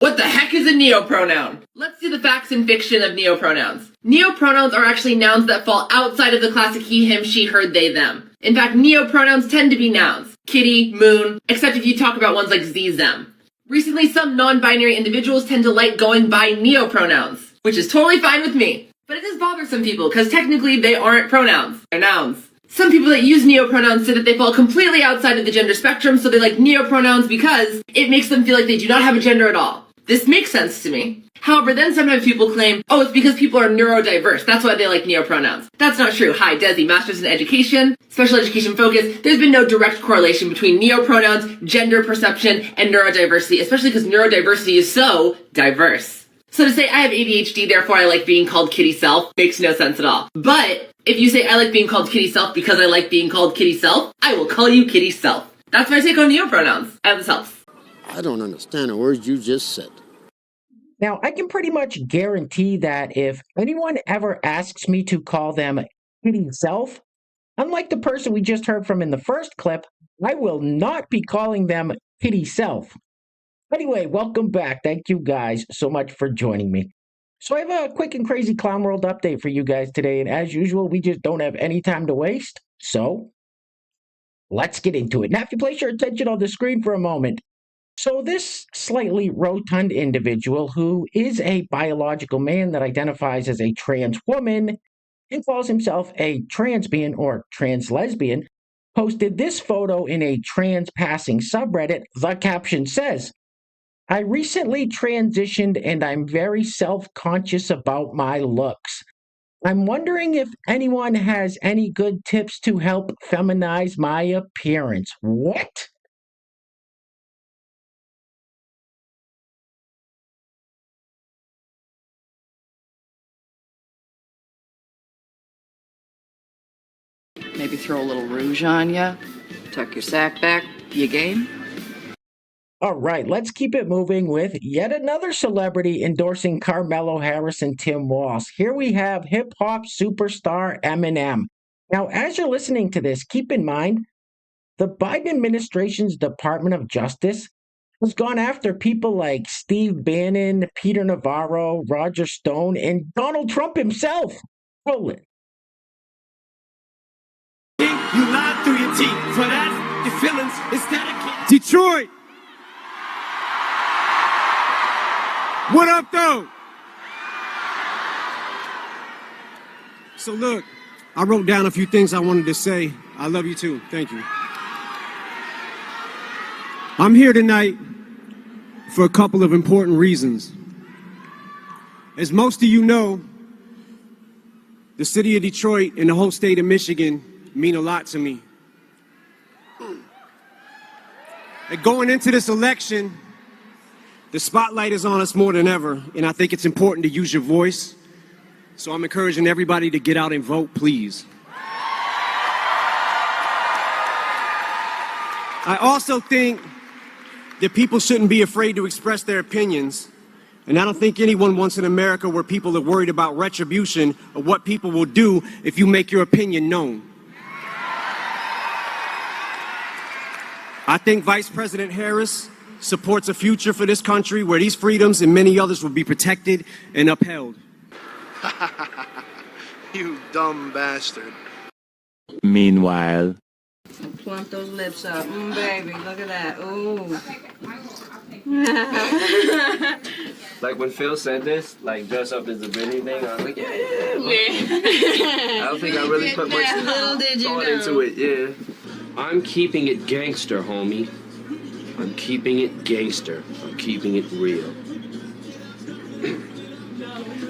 What the heck is a neopronoun? Let's see the facts and fiction of neopronouns. Neopronouns are actually nouns that fall outside of the classic he, him, she, her, they, them. In fact, neopronouns tend to be nouns. Kitty, moon, except if you talk about ones like ze, them. Recently, some non-binary individuals tend to like going by neopronouns, which is totally fine with me. But it does bother some people, because technically they aren't pronouns. They're nouns. Some people that use neopronouns say that they fall completely outside of the gender spectrum, so they like neopronouns because it makes them feel like they do not have a gender at all. This makes sense to me. However, then sometimes people claim, oh, it's because people are neurodiverse. That's why they like neopronouns. That's not true. Hi, Desi, Masters in Education, Special Education Focus. There's been no direct correlation between neopronouns, gender perception, and neurodiversity, especially because neurodiversity is so diverse. So to say I have ADHD, therefore I like being called kitty self, makes no sense at all. But if you say I like being called kitty self because I like being called kitty self, I will call you kitty self. That's my take on neopronouns. I hope this helps. I don't understand a word you just said. Now, I can pretty much guarantee that if anyone ever asks me to call them kitty self, unlike the person we just heard from in the first clip, I will not be calling them kitty self. Anyway, welcome back. Thank you guys so much for joining me. So I have a quick and crazy clown world update for you guys today, and as usual, we just don't have any time to waste, so let's get into it. Now, if you place your attention on the screen for a moment, so this slightly rotund individual who is a biological man that identifies as a trans woman and calls himself a transbian or trans lesbian posted this photo in a trans passing subreddit. The caption says, "I recently transitioned and I'm very self-conscious about my looks. I'm wondering if anyone has any good tips to help feminize my appearance." What? Maybe throw a little rouge on ya, tuck your sack back, you game? All right, let's keep it moving with yet another celebrity endorsing Carmelo Harris and Tim Walsh. Here we have hip-hop superstar Eminem. Now, as you're listening to this, keep in mind, the Biden administration's Department of Justice has gone after people like Steve Bannon, Peter Navarro, Roger Stone, and Donald Trump himself. Roll it. You lied through your teeth. For that, your feelings instead of Detroit. What up, though? So look, I wrote down a few things I wanted to say. I love you too. Thank you. I'm here tonight for a couple of important reasons. As most of you know, the city of Detroit and the whole state of Michigan mean a lot to me. And going into this election, the spotlight is on us more than ever, and I think it's important to use your voice. So I'm encouraging everybody to get out and vote, please. I also think that people shouldn't be afraid to express their opinions. And I don't think anyone wants an America where people are worried about retribution or what people will do if you make your opinion known. I think Vice President Harris supports a future for this country where these freedoms and many others will be protected and upheld. You dumb bastard. Meanwhile, Plump those lips up. Baby, look at that. Ooh. Like when Phil said this, like dress up as a Britney thing, I was like, yeah. I don't think I really put much thought into it, yeah. I'm keeping it gangster, homie. I'm keeping it gangster. I'm keeping it real.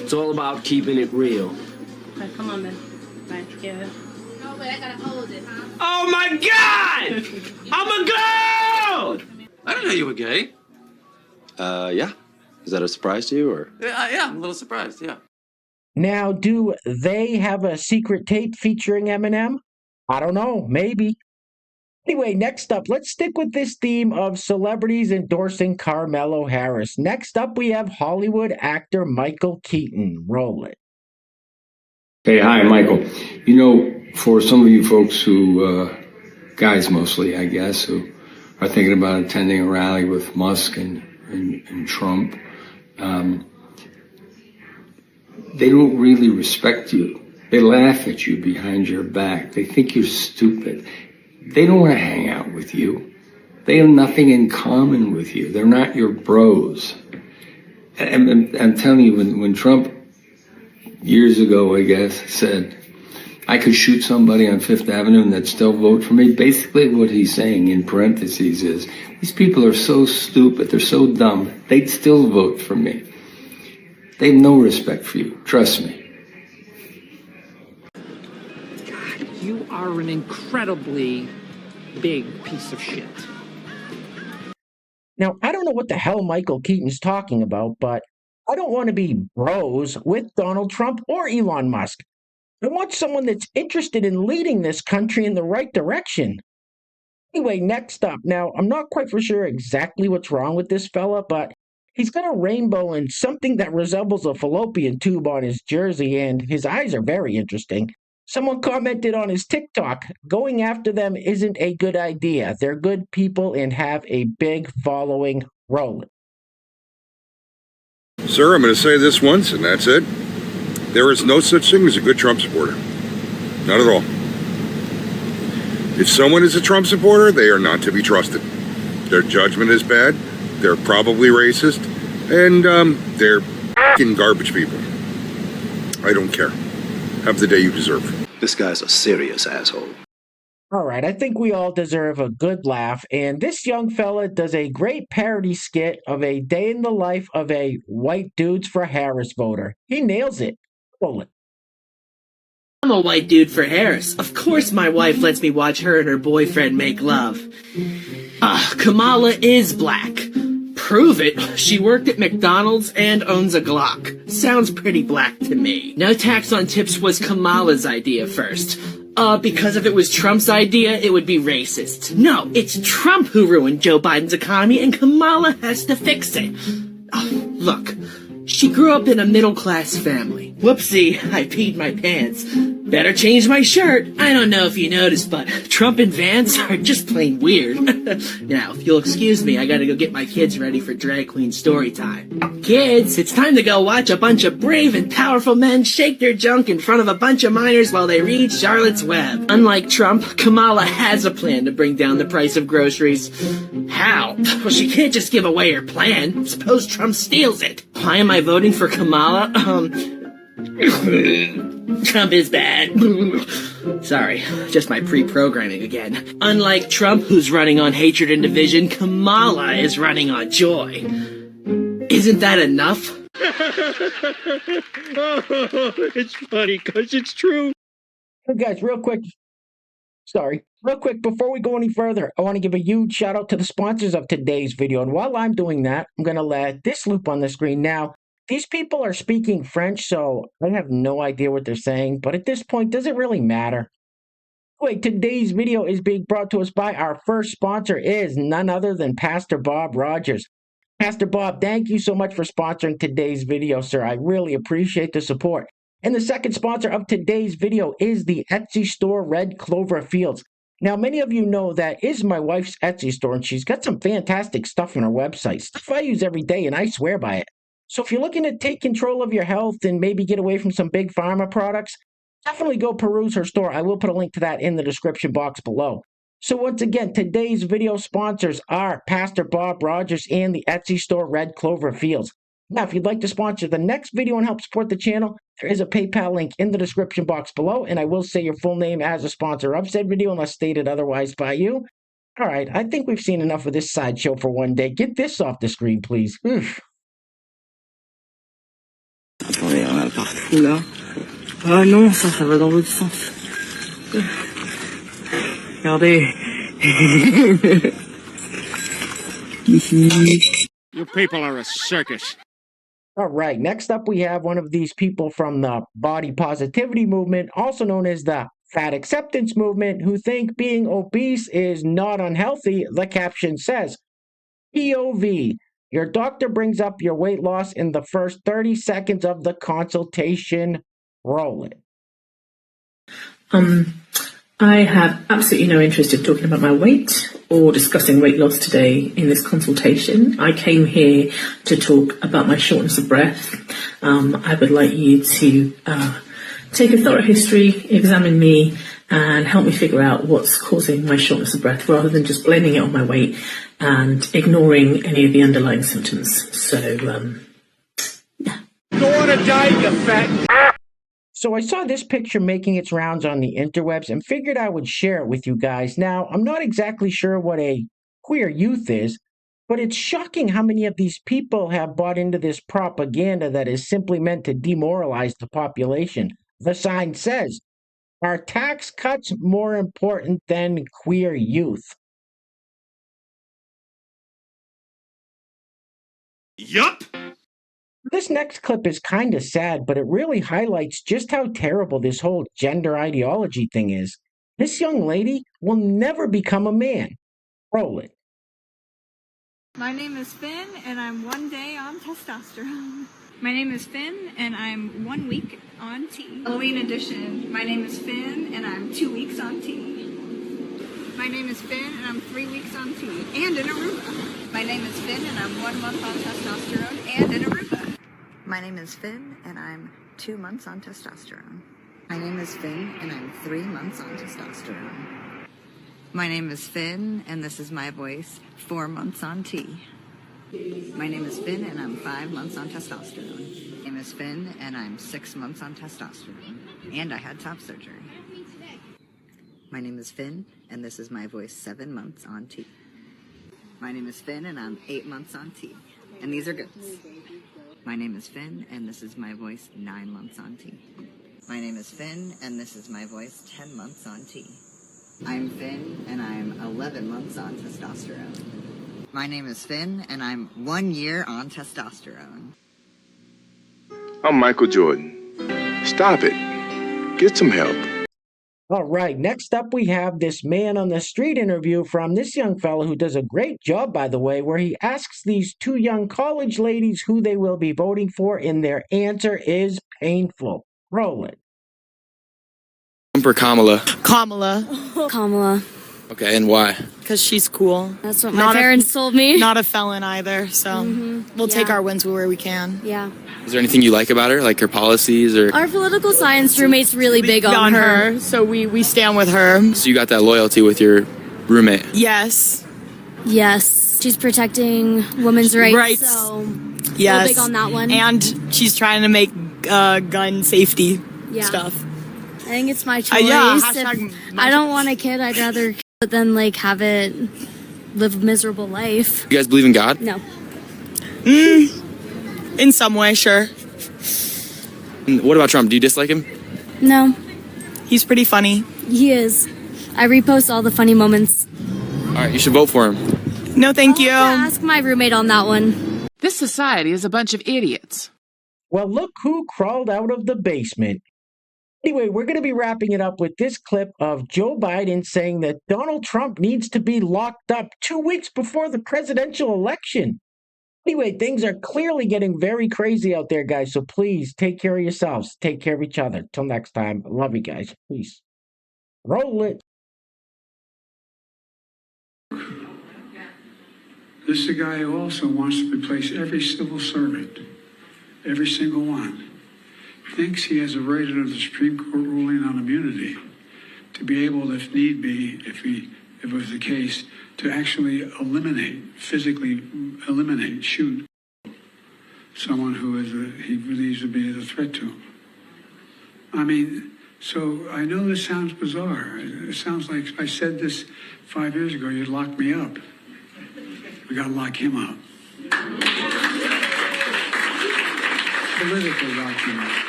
It's all about keeping it real. Right, come on, then. Right, yeah. Oh, wait, I gotta hold it, huh? Oh my God! I'm a girl! I didn't know you were gay. Yeah. Is that a surprise to you, or? Yeah, I'm a little surprised, yeah. Now, do they have a secret tape featuring Eminem? I don't know, maybe. Anyway, next up, let's stick with this theme of celebrities endorsing Carmelo Harris. Next up, we have Hollywood actor Michael Keaton. Roll it. Hey, hi, Michael. You know, for some of you folks who, guys mostly, I guess, who are thinking about attending a rally with Musk and and Trump, they don't really respect you. They laugh at you behind your back. They think you're stupid. They don't want to hang out with you. They have nothing in common with you. They're not your bros. And I'm telling you, when Trump, years ago, I guess, said, I could shoot somebody on Fifth Avenue and they'd still vote for me, basically what he's saying in parentheses is, these people are so stupid, they're so dumb, they'd still vote for me. They have no respect for you, trust me. God, you are an incredibly big piece of shit. Now, I don't know what the hell Michael Keaton's talking about, but I don't want to be bros with Donald Trump or Elon Musk. I want someone that's interested in leading this country in the right direction. Anyway, next up. Now, I'm not quite for sure exactly what's wrong with this fella, but he's got a rainbow and something that resembles a fallopian tube on his jersey, and his eyes are very interesting. Someone commented on his TikTok, going after them isn't a good idea. They're good people and have a big following. Roll it. Sir, I'm going to say this once, and that's it. There is no such thing as a good Trump supporter. Not at all. If someone is a Trump supporter, they are not to be trusted. Their judgment is bad, they're probably racist, and they're f***ing garbage people. I don't care. Have the day you deserve. This guy's a serious asshole. All right, I think we all deserve a good laugh, and this young fella does a great parody skit of a day in the life of a white dudes for Harris voter. He nails it. Roll it. I'm a white dude for Harris. Of course my wife lets me watch her and her boyfriend make love. Kamala is black. Prove it. She worked at McDonald's and owns a Glock. Sounds pretty black to me. No tax on tips was Kamala's idea first. Because if it was Trump's idea, it would be racist. No, it's Trump who ruined Joe Biden's economy and Kamala has to fix it. Look, she grew up in a middle-class family. Whoopsie, I peed my pants. Better change my shirt. I don't know if you noticed, but Trump and Vance are just plain weird. Now, if you'll excuse me, I gotta go get my kids ready for drag queen story time. Kids, it's time to go watch a bunch of brave and powerful men shake their junk in front of a bunch of minors while they read Charlotte's Web. Unlike Trump, Kamala has a plan to bring down the price of groceries. How? Well, she can't just give away her plan. Suppose Trump steals it. Why am I voting for Kamala? Trump is bad. Sorry, just my pre-programming again. Unlike Trump, who's running on hatred and division, Kamala is running on joy. Isn't that enough? It's funny because it's true. Hey guys, real quick, before we go any further, I want to give a huge shout out to the sponsors of today's video. And while I'm doing that, I'm going to let this loop on the screen now. These people are speaking French, so I have no idea what they're saying, but at this point, does it really matter? Wait, today's video is being brought to us by our first sponsor is none other than Pastor Bob Rogers. Pastor Bob, thank you so much for sponsoring today's video, sir. I really appreciate the support. And the second sponsor of today's video is the Etsy store Red Clover Fields. Now, many of you know that is my wife's Etsy store, and she's got some fantastic stuff on her website. Stuff I use every day, and I swear by it. So if you're looking to take control of your health and maybe get away from some big pharma products, definitely go peruse her store. I will put a link to that in the description box below. So once again, today's video sponsors are Pastor Bob Rogers and the Etsy store Red Clover Fields. Now, if you'd like to sponsor the next video and help support the channel, there is a PayPal link in the description box below, and I will say your full name as a sponsor of said video unless stated otherwise by you. All right, I think we've seen enough of this sideshow for one day. Get this off the screen, please. Oof. Attendez, on a partout là. Ah non, ça va dans l'autre sens. Regardez. You people are a circus. All right, next up we have one of these people from the body positivity movement, also known as the fat acceptance movement, who think being obese is not unhealthy. The caption says, POV, your doctor brings up your weight loss in the first 30 seconds of the consultation. Roll it. I have absolutely no interest in talking about my weight or discussing weight loss today in this consultation. I came here to talk about my shortness of breath. I would like you to take a thorough history, examine me, and help me figure out what's causing my shortness of breath rather than just blaming it on my weight and ignoring any of the underlying symptoms. So, yeah. Don't want to die, you fat. So I saw this picture making its rounds on the interwebs and figured I would share it with you guys. Now, I'm not exactly sure what a queer youth is, but it's shocking how many of these people have bought into this propaganda that is simply meant to demoralize the population. The sign says, "Are tax cuts more important than queer youth?" Yup. This next clip is kind of sad, but it really highlights just how terrible this whole gender ideology thing is. This young lady will never become a man. Roll it. My name is Finn, and I'm 1 day on testosterone. My name is Finn, and I'm 1 week on T. Halloween edition. My name is Finn, and I'm 2 weeks on T. My name is Finn, and I'm 3 weeks on T. And in Aruba. My name is Finn, and I'm 1 month on testosterone and in Aruba. My name is Finn, and I'm 2 months on testosterone. My name is Finn, and I'm 3 months on testosterone. My name is Finn, and this is my voice, 4 months on T. My name is Finn, and I'm 5 months on testosterone. My name is Finn, and I'm 6 months on testosterone. And I had top surgery. My name is Finn, and this is my voice, 7 months on T. My name is Finn, and I'm 8 months on T. And these are goods. My name is Finn, and this is my voice, 9 months on T. My name is Finn, and this is my voice, 10 months on T. I'm Finn, and I'm 11 months on testosterone. My name is Finn, and I'm 1 year on testosterone. I'm Michael Jordan. Stop it. Get some help. All right, next up we have this man on the street interview from this young fellow who does a great job, by the way, where he asks these two young college ladies who they will be voting for, and their answer is painful. Roll it. For Kamala. Kamala. Okay, and why? Because she's cool. That's what my parents told me. Not a felon either, so we'll take our wins where we can. Yeah. Is there anything you like about her, like her policies or? Our political science roommate's really big on her, so we stand with her. So you got that loyalty with your roommate? Yes. Yes. She's protecting women's rights. So yes. We're big on that one. And she's trying to make gun safety stuff. I think it's my choice. I don't want a kid. I'd rather than have it live a miserable life. You guys believe in God? No. In some way, sure. And what about Trump? Do you dislike him? No. He's pretty funny. He is. I repost all the funny moments. All right, you should vote for him. No, thank you. Ask my roommate on that one. This society is a bunch of idiots. Well, look who crawled out of the basement. Anyway, we're going to be wrapping it up with this clip of Joe Biden saying that Donald Trump needs to be locked up 2 weeks before the presidential election. Anyway, things are clearly getting very crazy out there, guys, so please take care of yourselves. Take care of each other. Till next time, I love you guys. Peace. Roll it. This is a guy who also wants to replace every civil servant, every single one. Thinks he has a right under the Supreme Court ruling on immunity to be able, if need be, if it was the case, to actually physically eliminate, shoot someone who he believes to be a threat to him. I mean, so I know this sounds bizarre. It sounds like if I said this 5 years ago, you'd lock me up. We got to lock him up. Politically lock him up.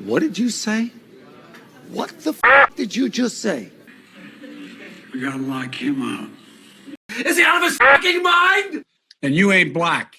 What did you say? What the f did you just say? We gotta lock him up. Is he out of his fucking mind? And you ain't black.